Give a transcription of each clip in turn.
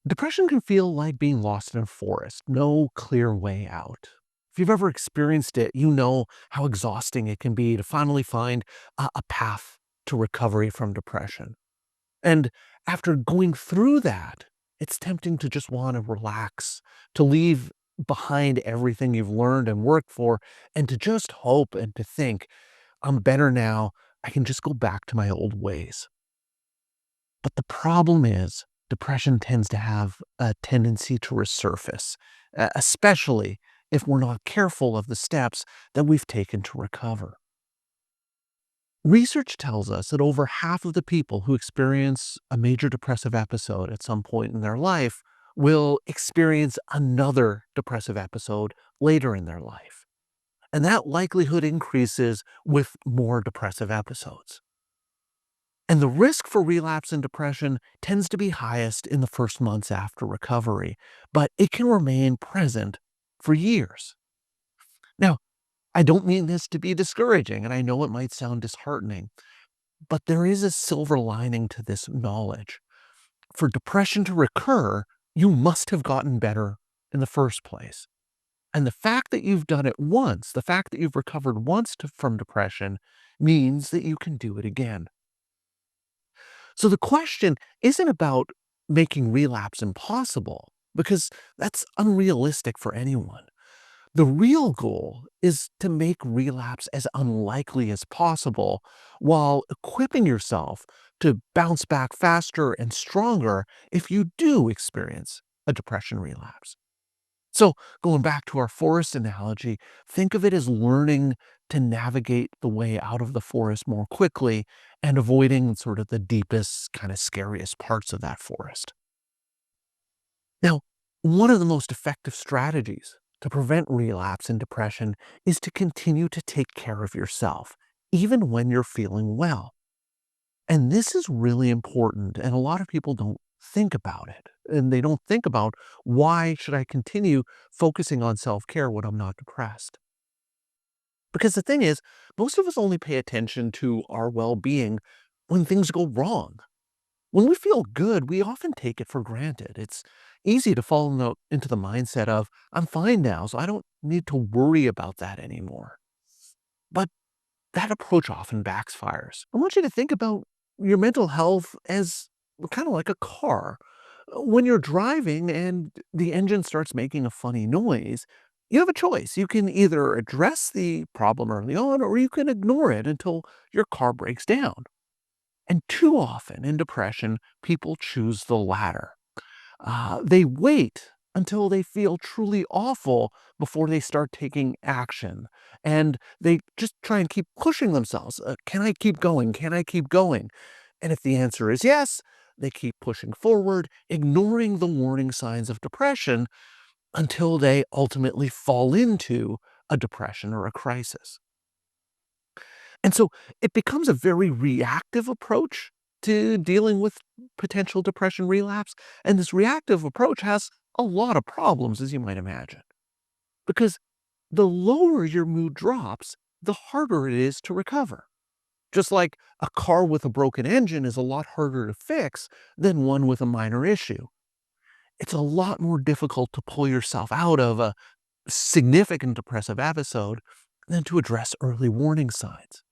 Depression can feel like being lost in a forest, no clear way out. If you've ever experienced it, you know how exhausting it can be to finally find a path to recovery from depression. And after going through that, it's tempting to just want to relax, to leave behind everything you've learned and worked for, and to just hope and to think, I'm better now. I can just go back to my old ways. But the problem is, depression tends to have a tendency to resurface, especially if we're not careful of the steps that we've taken to recover. Research tells us that over half of the people who experience a major depressive episode at some point in their life will experience another depressive episode later in their life. And that likelihood increases with more depressive episodes. And the risk for relapse and depression tends to be highest in the first months after recovery, but it can remain present for years. Now, I don't mean this to be discouraging, and I know it might sound disheartening, but there is a silver lining to this knowledge. For depression to recur, you must have gotten better in the first place. And the fact that you've done it once, the fact that you've recovered once from depression, means that you can do it again. So the question isn't about making relapse impossible, because that's unrealistic for anyone. The real goal is to make relapse as unlikely as possible while equipping yourself to bounce back faster and stronger if you do experience a depression relapse. So, going back to our forest analogy, think of it as learning to navigate the way out of the forest more quickly and avoiding sort of the deepest, kind of scariest parts of that forest. Now, one of the most effective strategies to prevent relapse and depression is to continue to take care of yourself, even when you're feeling well. And this is really important, and a lot of people don't think about it. And they don't think about, why should I continue focusing on self-care when I'm not depressed? Because the thing is, most of us only pay attention to our well-being when things go wrong. When we feel good, we often take it for granted. It's easy to fall into the mindset of, I'm fine now, so I don't need to worry about that anymore. But that approach often backfires. I want you to think about your mental health as kind of like a car. When you're driving and the engine starts making a funny noise, you have a choice. You can either address the problem early on, or you can ignore it until your car breaks down. And too often in depression, people choose the latter. They wait until they feel truly awful before they start taking action. And they just try and keep pushing themselves. Can I keep going? Can I keep going? And if the answer is yes, they keep pushing forward, ignoring the warning signs of depression until they ultimately fall into a depression or a crisis. And so it becomes a very reactive approach to dealing with potential depression relapse. And this reactive approach has a lot of problems, as you might imagine, because the lower your mood drops, the harder it is to recover. Just like a car with a broken engine is a lot harder to fix than one with a minor issue. It's a lot more difficult to pull yourself out of a significant depressive episode than to address early warning signs.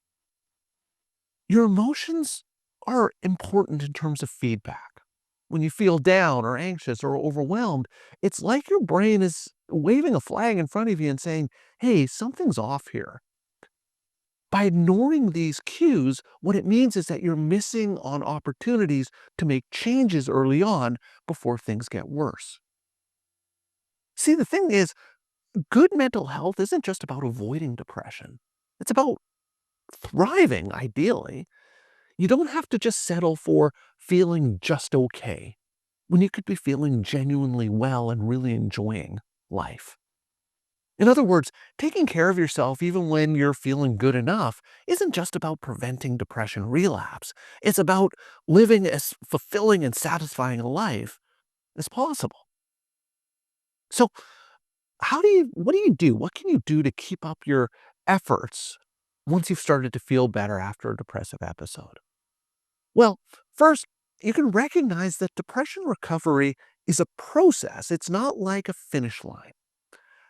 Your emotions are important in terms of feedback. When you feel down or anxious or overwhelmed, it's like your brain is waving a flag in front of you and saying, hey, something's off here. By ignoring these cues, what it means is that you're missing on opportunities to make changes early on before things get worse. See, the thing is, good mental health isn't just about avoiding depression. It's about thriving, ideally. You don't have to just settle for feeling just okay when you could be feeling genuinely well and really enjoying life. In other words, taking care of yourself even when you're feeling good enough isn't just about preventing depression relapse. It's about living as fulfilling and satisfying a life as possible. So, what do you do? What can you do to keep up your efforts once you've started to feel better after a depressive episode? Well, first, you can recognize that depression recovery is a process. It's not like a finish line.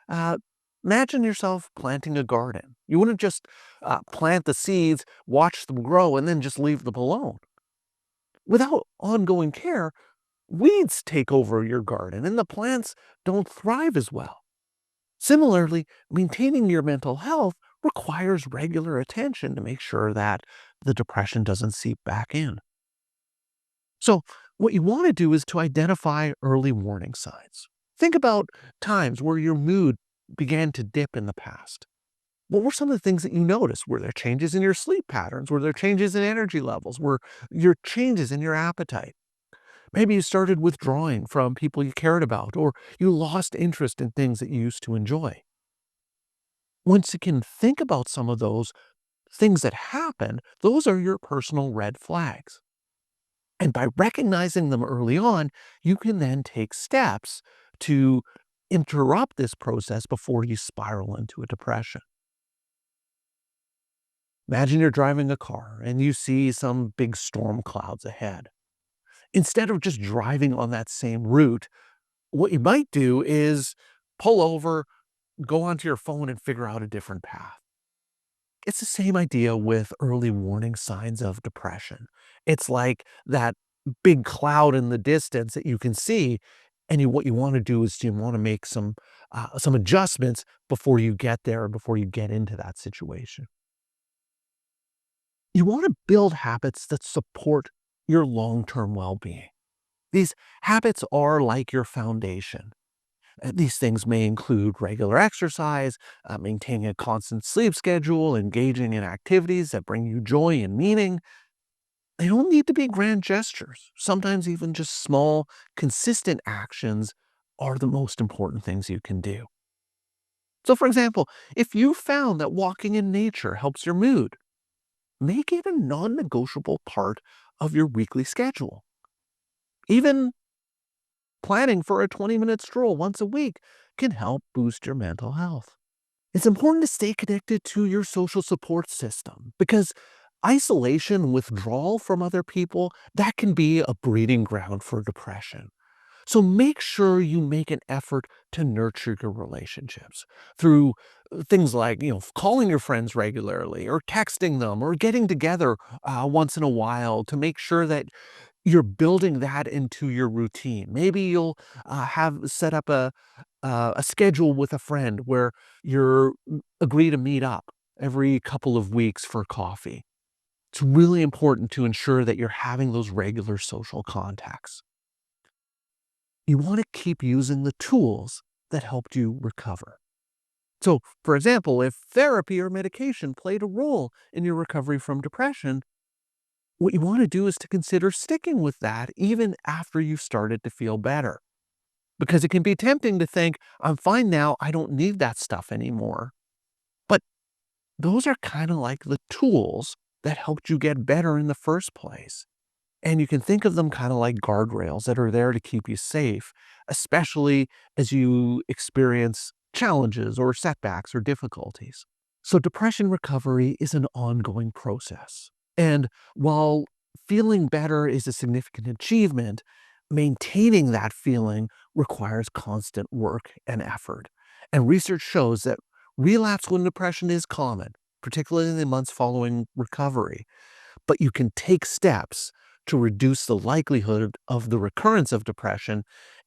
Uh, Imagine yourself planting a garden. You wouldn't just plant the seeds, watch them grow, and then just leave them alone. Without ongoing care, weeds take over your garden and the plants don't thrive as well. Similarly, maintaining your mental health requires regular attention to make sure that the depression doesn't seep back in. So, what you want to do is to identify early warning signs. Think about times where your mood began to dip in the past. What were some of the things that you noticed? Were there changes in your sleep patterns? Were there changes in energy levels? Were your changes in your appetite? Maybe you started withdrawing from people you cared about, or you lost interest in things that you used to enjoy. Once you can think about some of those things that happen, those are your personal red flags. And by recognizing them early on, you can then take steps to interrupt this process before you spiral into a depression. Imagine you're driving a car and you see some big storm clouds ahead. Instead of just driving on that same route, what you might do is pull over, go onto your phone, and figure out a different path. It's the same idea with early warning signs of depression. It's like that big cloud in the distance that you can see, and what you want to do is you want to make some adjustments before you get there, before you get into that situation. You want to build habits that support your long-term well-being. These habits are like your foundation. These things may include regular exercise, maintaining a constant sleep schedule, engaging in activities that bring you joy and meaning. They don't need to be grand gestures. Sometimes even just small, consistent actions are the most important things you can do. So, for example, if you found that walking in nature helps your mood, make it a non negotiable part of your weekly schedule. Even planning for a 20-minute stroll once a week can help boost your mental health. It's important to stay connected to your social support system because isolation and withdrawal from other people, that can be a breeding ground for depression. So make sure you make an effort to nurture your relationships through things like, calling your friends regularly or texting them or getting together once in a while to make sure that you're building that into your routine. Maybe you'll have set up a schedule with a friend where you're agree to meet up every couple of weeks for coffee. It's really important to ensure that you're having those regular social contacts. You want to keep using the tools that helped you recover. So, for example, if therapy or medication played a role in your recovery from depression, what you want to do is to consider sticking with that even after you've started to feel better. Because it can be tempting to think, I'm fine now, I don't need that stuff anymore. But those are kind of like the tools that helped you get better in the first place. And you can think of them kind of like guardrails that are there to keep you safe, especially as you experience challenges or setbacks or difficulties. So, depression recovery is an ongoing process. And while feeling better is a significant achievement, maintaining that feeling requires constant work and effort. And research shows that relapse when depression is common, particularly in the months following recovery. But you can take steps to reduce the likelihood of the recurrence of depression.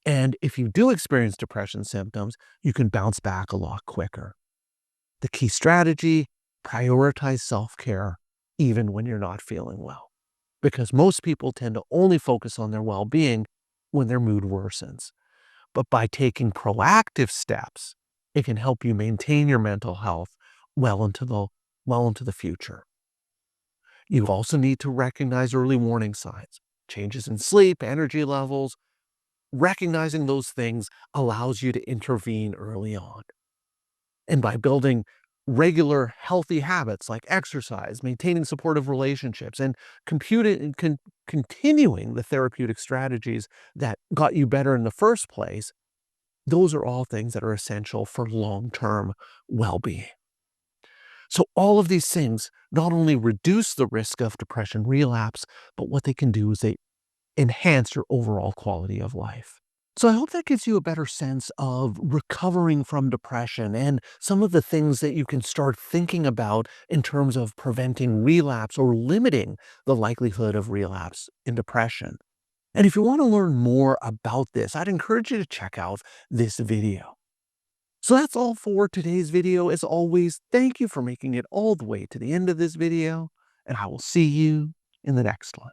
And if you do experience depression symptoms, you can bounce back a lot quicker. The key strategy: prioritize self care even when you're not feeling well. Because most people tend to only focus on their well being when their mood worsens. But by taking proactive steps, it can help you maintain your mental health well into the well into the future. You also need to recognize early warning signs, changes in sleep, energy levels. Recognizing those things allows you to intervene early on. And by building regular healthy habits like exercise, maintaining supportive relationships, and continuing the therapeutic strategies that got you better in the first place, those are all things that are essential for long-term well-being. So all of these things not only reduce the risk of depression relapse, but what they can do is they enhance your overall quality of life. So I hope that gives you a better sense of recovering from depression and some of the things that you can start thinking about in terms of preventing relapse or limiting the likelihood of relapse in depression. And if you want to learn more about this, I'd encourage you to check out this video. So that's all for today's video. As always, thank you for making it all the way to the end of this video, and I will see you in the next one.